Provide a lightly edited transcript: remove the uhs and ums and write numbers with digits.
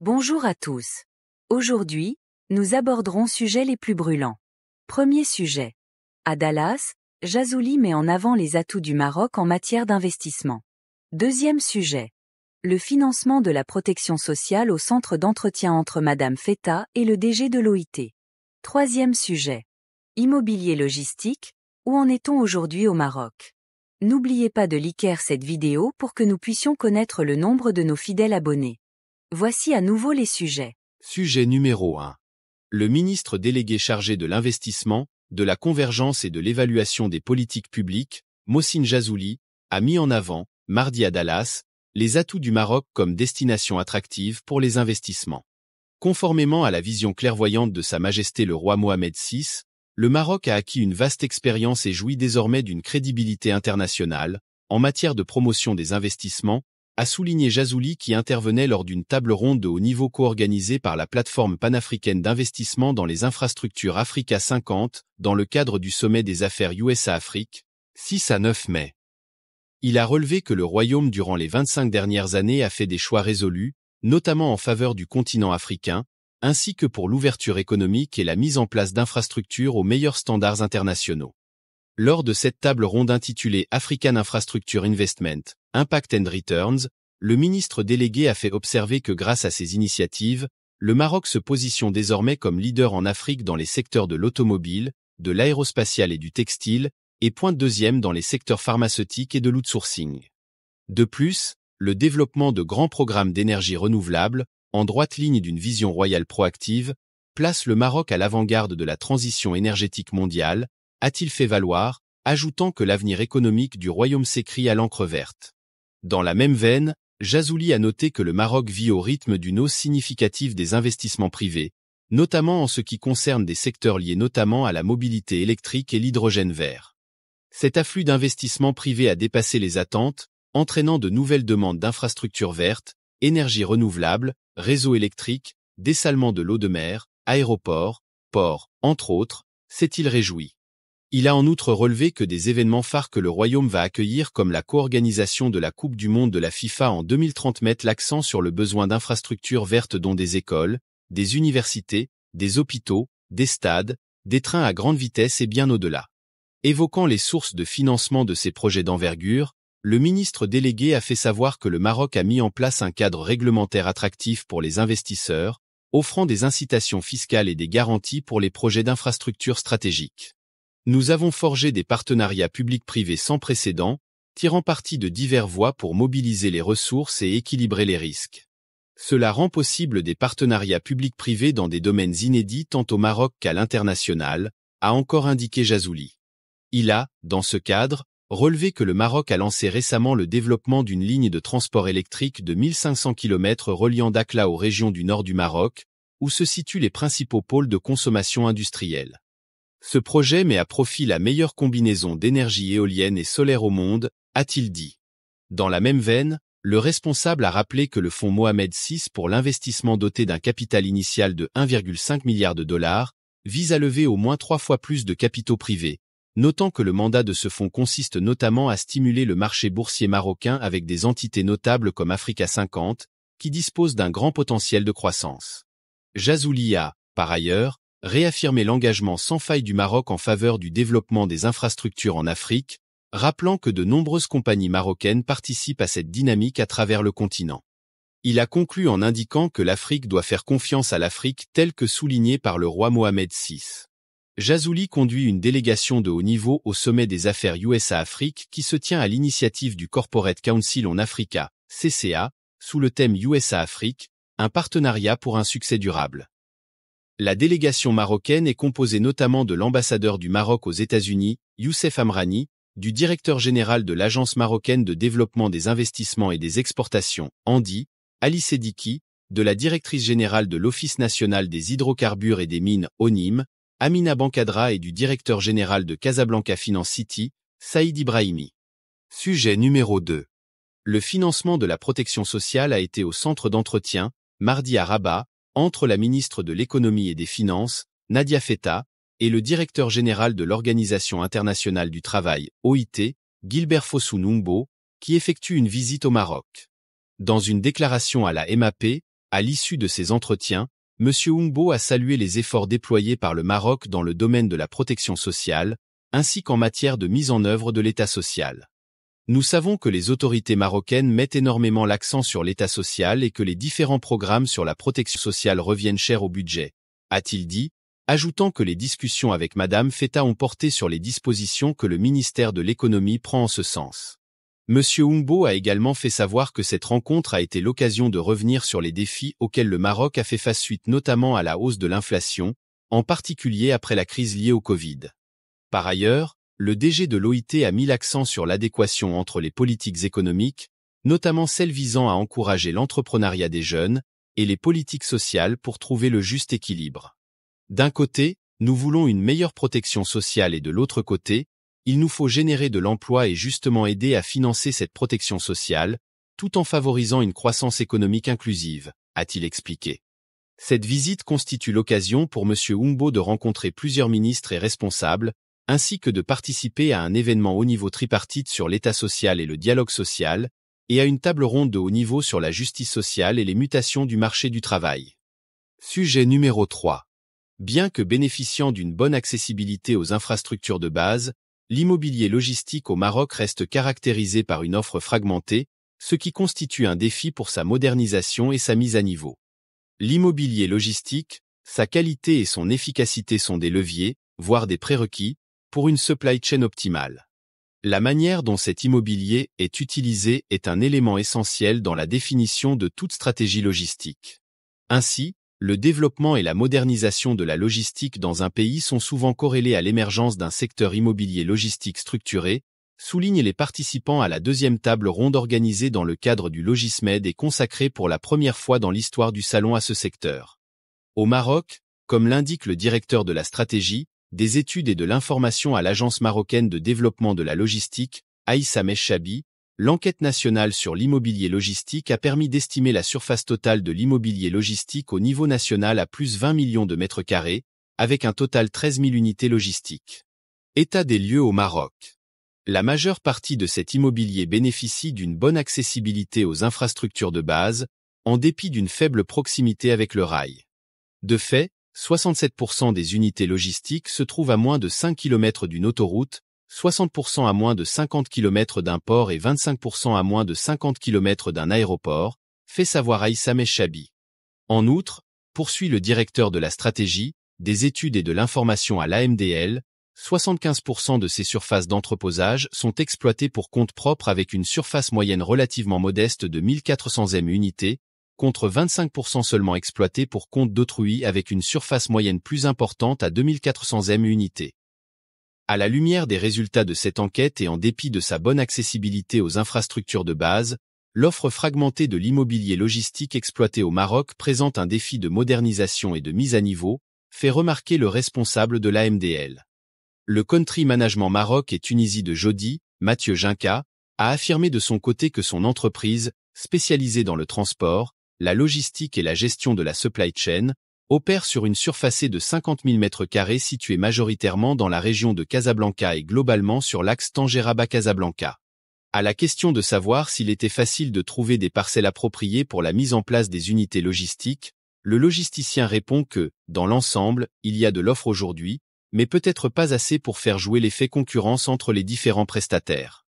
Bonjour à tous. Aujourd'hui, nous aborderons sujets les plus brûlants. Premier sujet. À Dallas, Jazouli met en avant les atouts du Maroc en matière d'investissement. Deuxième sujet. Le financement de la protection sociale au centre d'entretien entre Madame Feta et le DG de l'OIT. Troisième sujet. Immobilier logistique, où en est-on aujourd'hui au Maroc? N'oubliez pas de liker cette vidéo pour que nous puissions connaître le nombre de nos fidèles abonnés. Voici à nouveau les sujets. Sujet numéro 1. Le ministre délégué chargé de l'investissement, de la convergence et de l'évaluation des politiques publiques, Mohsin Jazouli, a mis en avant, mardi à Dallas, les atouts du Maroc comme destination attractive pour les investissements. Conformément à la vision clairvoyante de Sa Majesté le roi Mohamed VI, le Maroc a acquis une vaste expérience et jouit désormais d'une crédibilité internationale, en matière de promotion des investissements, a souligné Jazouli qui intervenait lors d'une table ronde de haut niveau co-organisée par la plateforme panafricaine d'investissement dans les infrastructures Africa 50 dans le cadre du sommet des affaires USA-Afrique, 6 à 9 mai. Il a relevé que le Royaume durant les 25 dernières années a fait des choix résolus, notamment en faveur du continent africain, ainsi que pour l'ouverture économique et la mise en place d'infrastructures aux meilleurs standards internationaux. Lors de cette table ronde intitulée African Infrastructure Investment, Impact and Returns, le ministre délégué a fait observer que grâce à ces initiatives, le Maroc se positionne désormais comme leader en Afrique dans les secteurs de l'automobile, de l'aérospatial et du textile, et pointe deuxième dans les secteurs pharmaceutiques et de l'outsourcing. De plus, le développement de grands programmes d'énergie renouvelable, en droite ligne d'une vision royale proactive, place le Maroc à l'avant-garde de la transition énergétique mondiale, a-t-il fait valoir, ajoutant que l'avenir économique du Royaume s'écrit à l'encre verte. Dans la même veine, Jazouli a noté que le Maroc vit au rythme d'une hausse significative des investissements privés, notamment en ce qui concerne des secteurs liés notamment à la mobilité électrique et l'hydrogène vert. Cet afflux d'investissements privés a dépassé les attentes, entraînant de nouvelles demandes d'infrastructures vertes, énergie renouvelable, réseaux électriques, dessalement de l'eau de mer, aéroports, ports, entre autres, s'est-il réjoui. Il a en outre relevé que des événements phares que le Royaume va accueillir comme la co-organisation de la Coupe du Monde de la FIFA en 2030 mettent l'accent sur le besoin d'infrastructures vertes dont des écoles, des universités, des hôpitaux, des stades, des trains à grande vitesse et bien au-delà. Évoquant les sources de financement de ces projets d'envergure, le ministre délégué a fait savoir que le Maroc a mis en place un cadre réglementaire attractif pour les investisseurs, offrant des incitations fiscales et des garanties pour les projets d'infrastructures stratégiques. Nous avons forgé des partenariats publics-privés sans précédent, tirant parti de divers voies pour mobiliser les ressources et équilibrer les risques. Cela rend possible des partenariats publics-privés dans des domaines inédits tant au Maroc qu'à l'international, a encore indiqué Jazouli. Il a, dans ce cadre, relevé que le Maroc a lancé récemment le développement d'une ligne de transport électrique de 1500 km reliant Dakhla aux régions du nord du Maroc, où se situent les principaux pôles de consommation industrielle. Ce projet met à profit la meilleure combinaison d'énergie éolienne et solaire au monde, a-t-il dit. Dans la même veine, le responsable a rappelé que le fonds Mohamed VI pour l'investissement doté d'un capital initial de 1,5 milliard de dollars, vise à lever au moins 3 fois plus de capitaux privés, notant que le mandat de ce fonds consiste notamment à stimuler le marché boursier marocain avec des entités notables comme Africa 50, qui disposent d'un grand potentiel de croissance. Jazouli a, par ailleurs, réaffirmé l'engagement sans faille du Maroc en faveur du développement des infrastructures en Afrique, rappelant que de nombreuses compagnies marocaines participent à cette dynamique à travers le continent. Il a conclu en indiquant que l'Afrique doit faire confiance à l'Afrique tel que souligné par le roi Mohamed VI. Jazouli conduit une délégation de haut niveau au sommet des affaires USA-Afrique qui se tient à l'initiative du Corporate Council on Africa, CCA, sous le thème USA-Afrique, un partenariat pour un succès durable. La délégation marocaine est composée notamment de l'ambassadeur du Maroc aux États-Unis, Youssef Amrani, du directeur général de l'Agence marocaine de développement des investissements et des exportations, ANDI, Ali Sediki, de la directrice générale de l'Office national des hydrocarbures et des mines, ONIM, Amina Bankadra et du directeur général de Casablanca Finance City, Saïd Ibrahimi. Sujet numéro 2. Le financement de la protection sociale a été au centre d'entretien, mardi à Rabat, entre la ministre de l'Économie et des Finances, Nadia Feta, et le directeur général de l'Organisation internationale du travail, OIT, Gilbert Fossou Numbo, qui effectue une visite au Maroc. Dans une déclaration à la MAP, À l'issue de ces entretiens, M. Oungbo a salué les efforts déployés par le Maroc dans le domaine de la protection sociale, ainsi qu'en matière de mise en œuvre de l'État social. Nous savons que les autorités marocaines mettent énormément l'accent sur l'État social et que les différents programmes sur la protection sociale reviennent cher au budget, a-t-il dit, ajoutant que les discussions avec Mme Feta ont porté sur les dispositions que le ministère de l'économie prend en ce sens. M. Oungbo a également fait savoir que cette rencontre a été l'occasion de revenir sur les défis auxquels le Maroc a fait face suite notamment à la hausse de l'inflation, en particulier après la crise liée au Covid. Par ailleurs, le DG de l'OIT a mis l'accent sur l'adéquation entre les politiques économiques, notamment celles visant à encourager l'entrepreneuriat des jeunes, et les politiques sociales pour trouver le juste équilibre. D'un côté, nous voulons une meilleure protection sociale et de l'autre côté, il nous faut générer de l'emploi et justement aider à financer cette protection sociale, tout en favorisant une croissance économique inclusive, a-t-il expliqué. Cette visite constitue l'occasion pour M. Oungbo de rencontrer plusieurs ministres et responsables, ainsi que de participer à un événement haut niveau tripartite sur l'État social et le dialogue social, et à une table ronde de haut niveau sur la justice sociale et les mutations du marché du travail. Sujet numéro 3. Bien que bénéficiant d'une bonne accessibilité aux infrastructures de base, l'immobilier logistique au Maroc reste caractérisé par une offre fragmentée, ce qui constitue un défi pour sa modernisation et sa mise à niveau. L'immobilier logistique, sa qualité et son efficacité sont des leviers, voire des prérequis, pour une supply chain optimale. La manière dont cet immobilier est utilisé est un élément essentiel dans la définition de toute stratégie logistique. Ainsi, le développement et la modernisation de la logistique dans un pays sont souvent corrélés à l'émergence d'un secteur immobilier logistique structuré, soulignent les participants à la deuxième table ronde organisée dans le cadre du Logismed et consacrée pour la première fois dans l'histoire du salon à ce secteur. Au Maroc, comme l'indique le directeur de la stratégie, des études et de l'information à l'Agence marocaine de développement de la logistique, Aïssa Meschabi, l'enquête nationale sur l'immobilier logistique a permis d'estimer la surface totale de l'immobilier logistique au niveau national à plus 20 millions de mètres carrés, avec un total 13 000 unités logistiques. État des lieux au Maroc. La majeure partie de cet immobilier bénéficie d'une bonne accessibilité aux infrastructures de base, en dépit d'une faible proximité avec le rail. De fait, 67% des unités logistiques se trouvent à moins de 5 km d'une autoroute, 60% à moins de 50 km d'un port et 25% à moins de 50 km d'un aéroport, fait savoir Aïssa Meschabi. En outre, poursuit le directeur de la stratégie, des études et de l'information à l'AMDL, 75% de ces surfaces d'entreposage sont exploitées pour compte propre avec une surface moyenne relativement modeste de 1400 unités, contre 25% seulement exploitées pour compte d'autrui avec une surface moyenne plus importante à 2400 unités. À la lumière des résultats de cette enquête et en dépit de sa bonne accessibilité aux infrastructures de base, l'offre fragmentée de l'immobilier logistique exploité au Maroc présente un défi de modernisation et de mise à niveau, fait remarquer le responsable de l'AMDL. Le Country Management Maroc et Tunisie de Jodi, Mathieu Ginca, a affirmé de son côté que son entreprise, spécialisée dans le transport, la logistique et la gestion de la supply chain, opère sur une surface de 50 000 m² située majoritairement dans la région de Casablanca et globalement sur l'axe Tanger-Rabat-Casablanca. À la question de savoir s'il était facile de trouver des parcelles appropriées pour la mise en place des unités logistiques, le logisticien répond que, dans l'ensemble, il y a de l'offre aujourd'hui, mais peut-être pas assez pour faire jouer l'effet concurrence entre les différents prestataires.